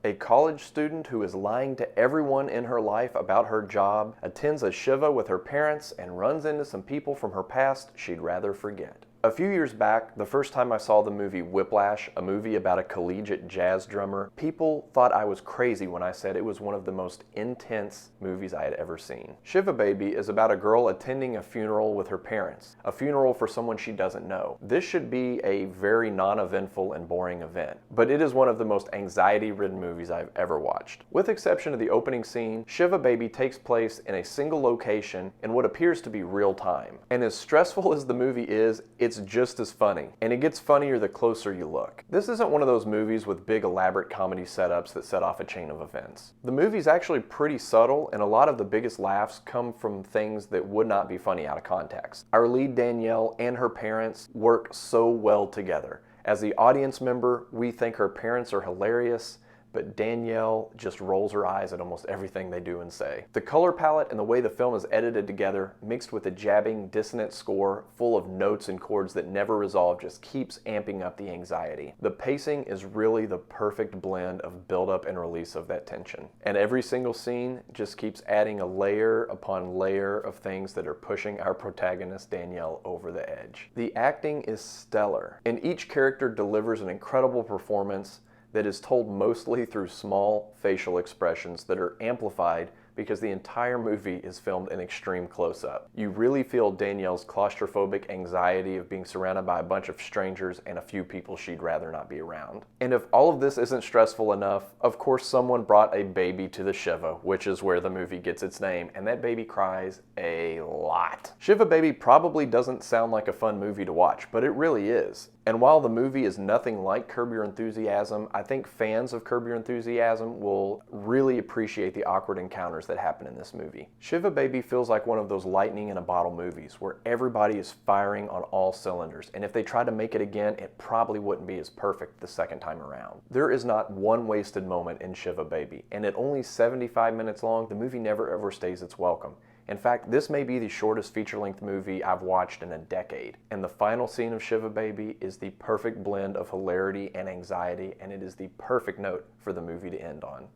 A college student who is lying to everyone in her life about her job, attends a Shiva with her parents, and runs into some people from her past she'd rather forget. A few years back, the first time I saw the movie Whiplash, a movie about a collegiate jazz drummer, people thought I was crazy when I said it was one of the most intense movies I had ever seen. Shiva Baby is about a girl attending a funeral with her parents, a funeral for someone she doesn't know. This should be a very non-eventful and boring event, but it is one of the most anxiety-ridden movies I've ever watched. With exception of the opening scene, Shiva Baby takes place in a single location in what appears to be real time. And as stressful as the movie is, it's just as funny, and it gets funnier the closer you look. This isn't one of those movies with big elaborate comedy setups that set off a chain of events. The movie's actually pretty subtle, and a lot of the biggest laughs come from things that would not be funny out of context. Our lead Danielle and her parents work so well together. As the audience member, we think her parents are hilarious, but Danielle just rolls her eyes at almost everything they do and say. The color palette and the way the film is edited together, mixed with a jabbing, dissonant score full of notes and chords that never resolve, just keeps amping up the anxiety. The pacing is really the perfect blend of buildup and release of that tension. And every single scene just keeps adding a layer upon layer of things that are pushing our protagonist Danielle over the edge. The acting is stellar, and each character delivers an incredible performance that is told mostly through small facial expressions that are amplified because the entire movie is filmed in extreme close-up. You really feel Danielle's claustrophobic anxiety of being surrounded by a bunch of strangers and a few people she'd rather not be around. And if all of this isn't stressful enough, of course someone brought a baby to the Shiva, which is where the movie gets its name, and that baby cries a lot. Shiva Baby probably doesn't sound like a fun movie to watch, but it really is. And while the movie is nothing like Curb Your Enthusiasm, I think fans of Curb Your Enthusiasm will really appreciate the awkward encounters that happen in this movie. Shiva Baby feels like one of those lightning in a bottle movies where everybody is firing on all cylinders, and if they tried to make it again, it probably wouldn't be as perfect the second time around. There is not one wasted moment in Shiva Baby, and at only 75 minutes long, the movie never overstays its welcome. In fact, this may be the shortest feature-length movie I've watched in a decade. And the final scene of Shiva Baby is the perfect blend of hilarity and anxiety, and it is the perfect note for the movie to end on.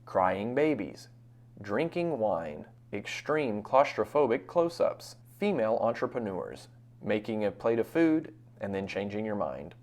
Crying babies, drinking wine, extreme claustrophobic close-ups, female entrepreneurs, making a plate of food, and then changing your mind.